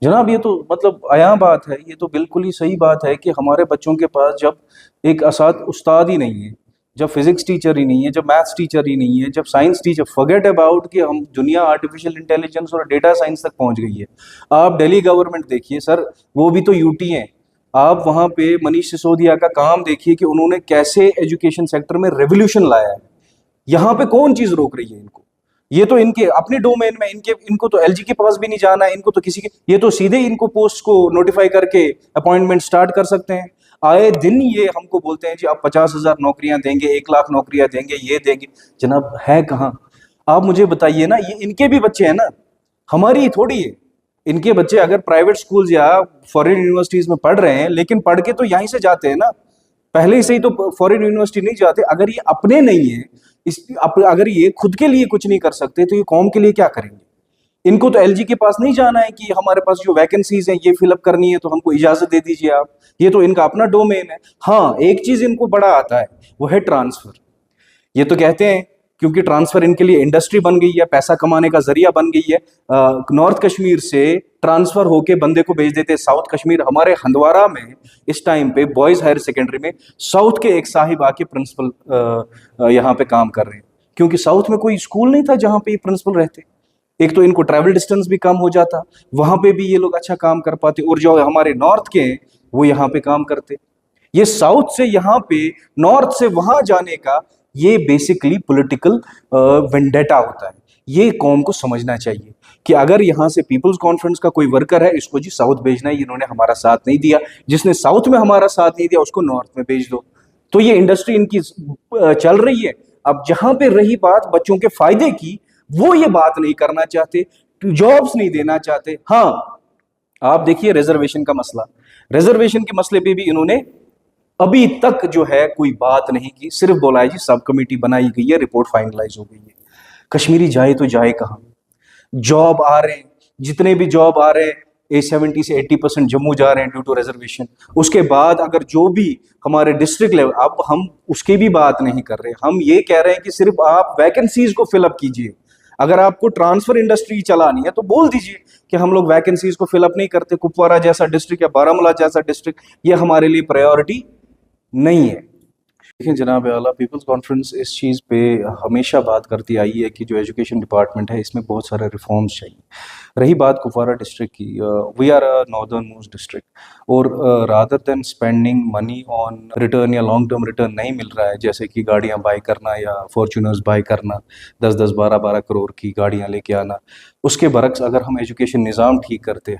जनाब ये तो मतलब आया बात है, ये तो बिल्कुल ही सही बात है कि हमारे बच्चों के पास जब एक उस्ताद ही नहीं है, जब फिजिक्स टीचर ही नहीं है, जब मैथ्स टीचर ही नहीं है, जब साइंस टीचर, फॉरगेट अबाउट कि हम दुनिया आर्टिफिशियल इंटेलिजेंस और डेटा साइंस तक पहुंच गई है। आप दिल्ली गवर्नमेंट देखिए सर, वो भी तो यूटी है। आप वहां पे मनीष सिसोदिया का काम देखिए कि उन्होंने कैसे एजुकेशन सेक्टर में रेवोल्यूशन लाया है। यहाँ पे कौन चीज रोक रही है इनको? ये तो इनके अपने डोमेन में, इनको तो एलजी के पास भी नहीं जाना है, इनको तो किसी के, ये तो सीधे इनको पोस्ट को नोटिफाई करके अपॉइंटमेंट स्टार्ट कर सकते हैं। आए दिन ये हमको बोलते हैं जी आप 50,000 नौकरियां देंगे, 1 लाख नौकरियां देंगे, ये देंगे। जनाब है कहाँ? आप मुझे बताइए ना, ये इनके भी बच्चे हैं ना, हमारी थोड़ी है। इनके बच्चे अगर प्राइवेट स्कूल या फॉरेन यूनिवर्सिटीज में पढ़ रहे हैं, लेकिन पढ़ के तो यहीं से जाते हैं ना, पहले से ही तो फॉरेन यूनिवर्सिटी नहीं जाते। अगर ये अपने नहीं है, अगर ये खुद के लिए कुछ नहीं कर सकते तो ये कौम के लिए क्या करेंगे? इनको तो एलजी के पास नहीं जाना है कि हमारे पास जो वैकेंसीज हैं ये फिलअप करनी है तो हमको इजाजत दे दीजिए आप। ये तो इनका अपना डोमेन है। हाँ, एक चीज इनको बड़ा आता है, वो है ट्रांसफर। ये तो कहते हैं क्योंकि ट्रांसफर इनके लिए इंडस्ट्री बन गई है, पैसा कमाने का जरिया बन गई है। नॉर्थ कश्मीर से ट्रांसफर होके बंदे को भेज देते साउथ कश्मीर। हमारे हंदवाड़ा में इस टाइम पे बॉयज हायर सेकेंडरी में साउथ के एक साहिब आके प्रिंसिपल यहाँ पे काम कर रहे हैं, क्योंकि साउथ में कोई स्कूल नहीं था जहाँ पे ये प्रिंसिपल रहते। एक तो इनको ट्रैवल डिस्टेंस भी कम हो जाता, वहां पे भी ये लोग अच्छा काम कर पाते, और जो हमारे नॉर्थ के हैं वो यहाँ पे काम करते। ये साउथ से यहाँ पे, नॉर्थ से वहां जाने का, ये बेसिकली पॉलिटिकल वेंडेटा होता है। ये कौम को समझना चाहिए कि अगर यहाँ से पीपल्स कॉन्फ्रेंस का कोई वर्कर है, इसको जी साउथ भेजना है, इन्होंने हमारा साथ नहीं दिया, जिसने साउथ में हमारा साथ नहीं दिया उसको नॉर्थ में भेज दो। तो ये इंडस्ट्री इनकी चल रही है। अब जहां पे रही बात बच्चों के फायदे की, वो ये बात नहीं करना चाहते, जॉब्स नहीं देना चाहते। हाँ, आप देखिए रिजर्वेशन का मसला, रिजर्वेशन के मसले पे भी इन्होंने अभी तक जो है कोई बात नहीं की, सिर्फ बोला है जी सब कमेटी बनाई गई है, रिपोर्ट फाइनलाइज हो गई है। कश्मीरी जाए तो जाए कहाँ? जॉब आ रहे हैं, जितने भी जॉब आ रहे हैं, 70 से 80% जम्मू जा रहे हैं ड्यू टू रिजर्वेशन। उसके बाद अगर जो भी हमारे डिस्ट्रिक्ट लेवल, अब हम उसकी भी बात नहीं कर रहे, हम ये कह रहे हैं कि सिर्फ आप वैकेंसीज को फिलअप कीजिए। अगर आपको ट्रांसफर इंडस्ट्री चलानी है तो बोल दीजिए कि हम लोग वैकेंसीज को फिलअप नहीं करते, कुपवारा जैसा डिस्ट्रिक्ट या बारामूला जैसा डिस्ट्रिक्ट ये हमारे लिए प्रायोरिटी नहीं है। देखिए जनाब आला, पीपल्स कॉन्फ्रेंस इस चीज़ पे हमेशा बात करती आई है कि जो एजुकेशन डिपार्टमेंट है इसमें बहुत सारे रिफॉर्म्स चाहिए। रही बात कुपवारा डिस्ट्रिक्ट की, we are a northern most district, और rather than spending money on return या लॉन्ग टर्म रिटर्न नहीं मिल रहा है, जैसे कि गाड़ियां बाय करना या फॉर्च्यूनर्स बाय करना, 10-10 12-12 करोड़ की गाड़ियां लेके आना, उसके बरक्स अगर हम एजुकेशन निज़ाम ठीक करते, हम